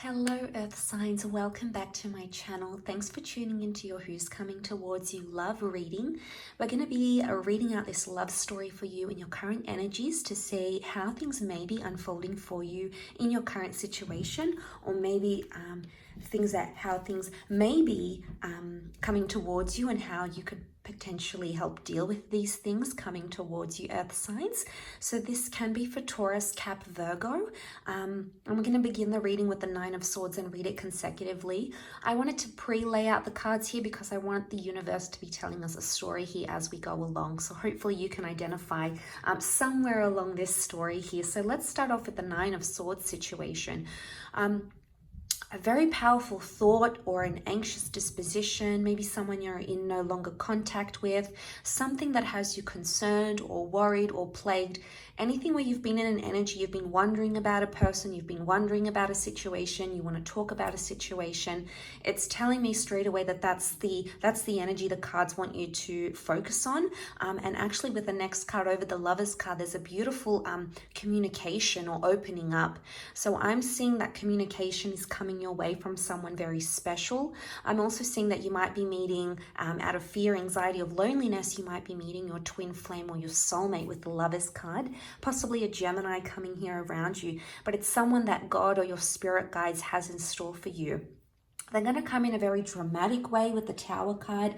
Hello Earth signs, welcome back to my channel. Thanks for tuning into your Who's Coming Towards You love reading. We're going to be reading out this love story for you in your current energies to see how things may be unfolding for you in your current situation, or maybe how things may be coming towards you and how you could potentially help deal with these things coming towards you, Earth signs. So this can be for Taurus, Cap, Virgo. And we're going to begin the reading with the Nine of Swords and read it consecutively. I wanted to pre-lay out the cards here because I want the universe to be telling us a story here as we go along. So hopefully you can identify somewhere along this story here. So let's start off with the Nine of Swords situation. A very powerful thought or an anxious disposition, maybe someone you're in no longer contact with, something that has you concerned or worried or plagued, anything where you've been in an energy, you've been wondering about a person, you've been wondering about a situation, you want to talk about a situation. It's telling me straight away that that's the energy the cards want you to focus on. And actually with the next card over, the Lover's card, there's a beautiful communication or opening up. So I'm seeing that communication is coming your way from someone very special. I'm also seeing that you might be meeting, out of fear, anxiety, of loneliness, you might be meeting your twin flame or your soulmate with the Lover's card, possibly a Gemini coming here around you, but it's someone that God or your spirit guides has in store for you. They're going to come in a very dramatic way with the Tower card.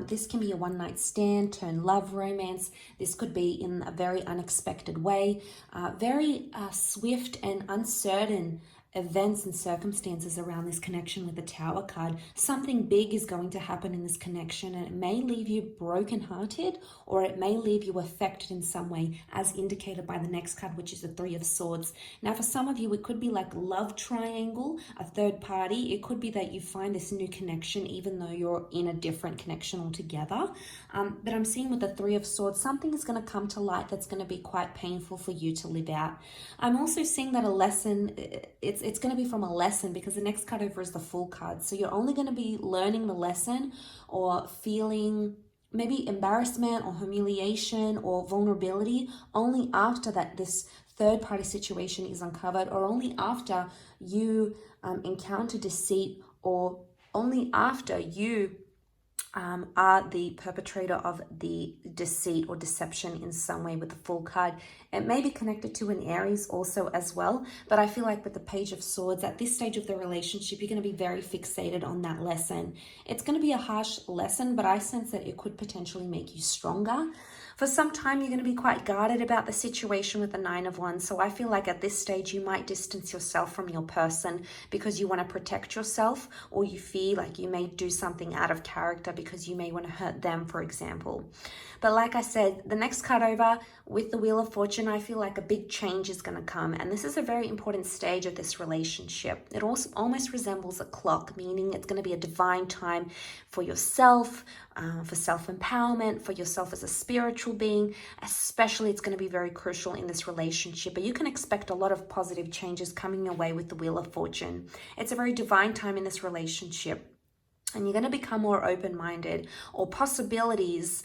This can be a one-night stand, turn love, romance. This could be in a very unexpected way, very swift and uncertain events and circumstances around this connection with the Tower card. Something big is going to happen in this connection, and it may leave you brokenhearted, or it may leave you affected in some way, as indicated by the next card, which is the Three of Swords. Now, for some of you, it could be like love triangle, a third party. It could be that you find this new connection, even though you're in a different connection altogether. But I'm seeing with the Three of Swords, something is going to come to light that's going to be quite painful for you to live out. I'm also seeing that a lesson, it's going to be from a lesson, because the next card over is the Fool card. So you're only going to be learning the lesson or feeling maybe embarrassment or humiliation or vulnerability only after this third party situation is uncovered, or only after you encounter deceit, or only after you are the perpetrator of the deceit or deception in some way with the Fool card. It may be connected to an Aries also as well, but I feel like with the Page of Swords, at this stage of the relationship, you're going to be very fixated on that lesson. It's going to be a harsh lesson, but I sense that it could potentially make you stronger. For some time, you're going to be quite guarded about the situation with the Nine of Wands. So I feel like at this stage, you might distance yourself from your person because you want to protect yourself, or you feel like you may do something out of character because you may want to hurt them, for example. But like I said, the next card over with the Wheel of Fortune, I feel like a big change is going to come. And this is a very important stage of this relationship. It also almost resembles a clock, meaning it's going to be a divine time for yourself, for self-empowerment, for yourself as a spiritual being. Especially, it's going to be very crucial in this relationship. But you can expect a lot of positive changes coming your way with the Wheel of Fortune. It's a very divine time in this relationship. And you're going to become more open-minded, or possibilities,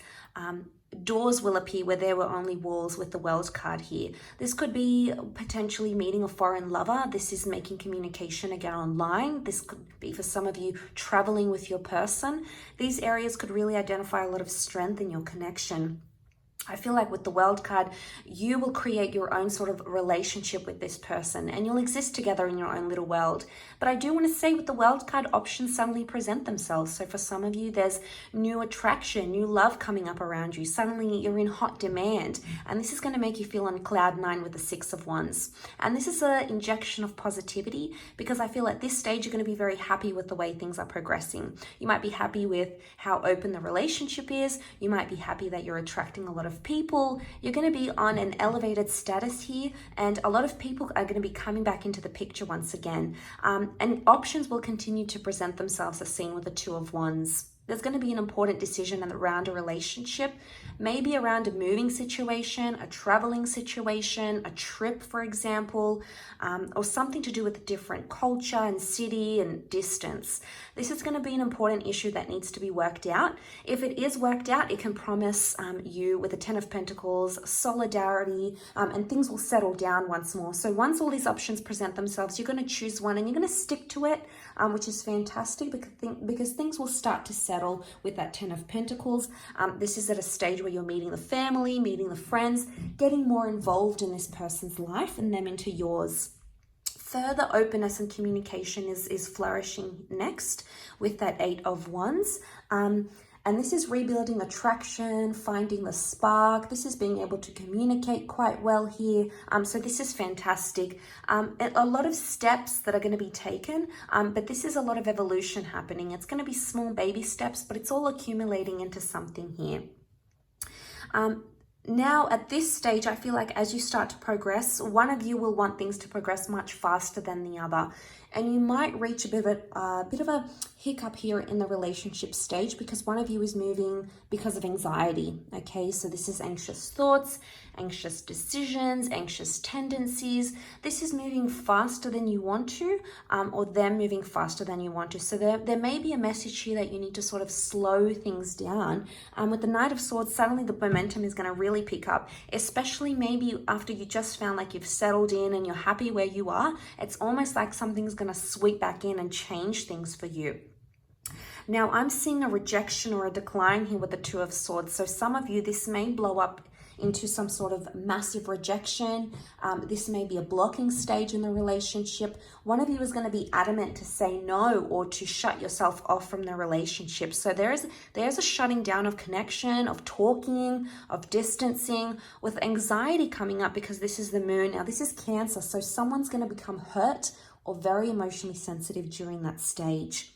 doors will appear where there were only walls with the World card here. This could be potentially meeting a foreign lover. This is making communication again online. This could be for some of you traveling with your person. These areas could really identify a lot of strength in your connection. I feel like with the World card, you will create your own sort of relationship with this person, and you'll exist together in your own little world. But I do want to say with the World card, options suddenly present themselves. So for some of you, there's new attraction, new love coming up around you. Suddenly you're in hot demand, and this is going to make you feel on cloud nine with the Six of Wands. And this is an injection of positivity, because I feel at this stage, you're going to be very happy with the way things are progressing. You might be happy with how open the relationship is. You might be happy that you're attracting a lot of people. You're going to be on an elevated status here, and a lot of people are going to be coming back into the picture once again. And options will continue to present themselves, as seen with the Two of Wands. There's going to be an important decision around a relationship, maybe around a moving situation, a traveling situation, a trip, for example, or something to do with a different culture and city and distance. This is going to be an important issue that needs to be worked out. If it is worked out, it can promise you with the Ten of Pentacles, solidarity, and things will settle down once more. So once all these options present themselves, you're going to choose one and you're going to stick to it, which is fantastic because things will start to settle with that Ten of Pentacles. This is at a stage where you're meeting the family, meeting the friends, getting more involved in this person's life and them into yours. Further openness and communication is flourishing next with that Eight of Wands. And this is rebuilding attraction, finding the spark. This is being able to communicate quite well here. So this is fantastic. A lot of steps that are going to be taken, but this is a lot of evolution happening. It's going to be small baby steps, but it's all accumulating into something here. Now, at this stage, I feel like as you start to progress, one of you will want things to progress much faster than the other. And you might reach a bit of a hiccup here in the relationship stage because one of you is moving because of anxiety. Okay, so this is anxious thoughts, anxious decisions, anxious tendencies. This is moving faster than you want to, or them moving faster than you want to. So there may be a message here that you need to sort of slow things down. With the Knight of Swords, suddenly the momentum is going to really pick up, especially maybe after you just found like you've settled in and you're happy where you are. It's almost like something's going to sweep back in and change things for you. Now, I'm seeing a rejection or a decline here with the Two of Swords. So some of you, this may blow up into some sort of massive rejection. This may be a blocking stage in the relationship. One of you is going to be adamant to say no or to shut yourself off from the relationship. So there's a shutting down of connection, of talking, of distancing, with anxiety coming up because this is the moon. Now, this is Cancer, so someone's going to become hurt or very emotionally sensitive during that stage.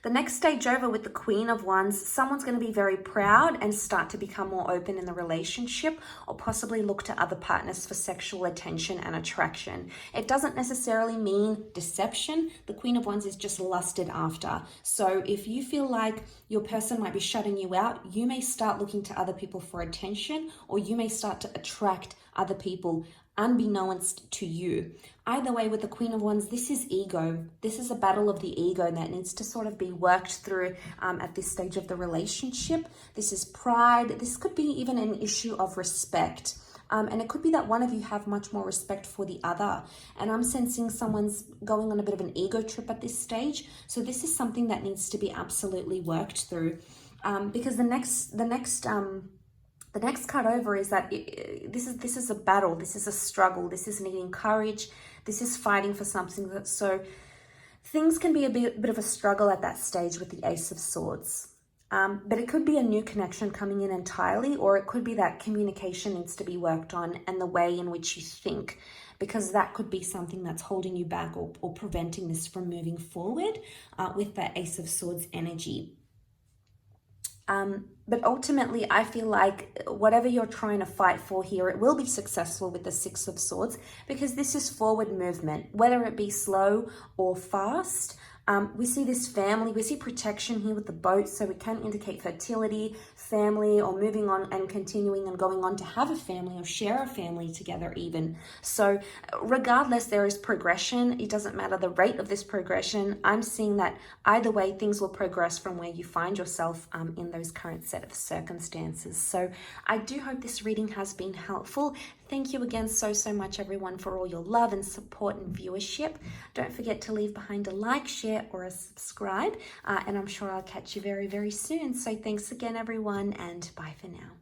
The next stage over with the Queen of Wands, someone's going to be very proud and start to become more open in the relationship or possibly look to other partners for sexual attention and attraction. It doesn't necessarily mean deception. The Queen of Wands is just lusted after. So if you feel like your person might be shutting you out, you may start looking to other people for attention, or you may start to attract other people unbeknownst to you. Either way, with the Queen of Wands, this is ego. This is a battle of the ego that needs to sort of be worked through at this stage of the relationship. This is pride. This could be even an issue of respect. And it could be that one of you have much more respect for the other. And I'm sensing someone's going on a bit of an ego trip at this stage. So this is something that needs to be absolutely worked through. Because the next card over is that this is a battle, this is a struggle, this is needing courage, this is fighting for something. So things can be a bit of a struggle at that stage with the Ace of Swords. But it could be a new connection coming in entirely, or it could be that communication needs to be worked on and the way in which you think, because that could be something that's holding you back or preventing this from moving forward with that Ace of Swords energy. But ultimately, I feel like whatever you're trying to fight for here, it will be successful with the Six of Swords, because this is forward movement, whether it be slow or fast. We see this family, we see protection here with the boat, so it can indicate fertility, family, or moving on and continuing and going on to have a family or share a family together even. So regardless, there is progression. It doesn't matter the rate of this progression. I'm seeing that either way, things will progress from where you find yourself in those current set of circumstances. So I do hope this reading has been helpful. Thank you again so much, everyone, for all your love and support and viewership. Don't forget to leave behind a like, share, or a subscribe. And I'm sure I'll catch you very, very soon. So thanks again, everyone, and bye for now.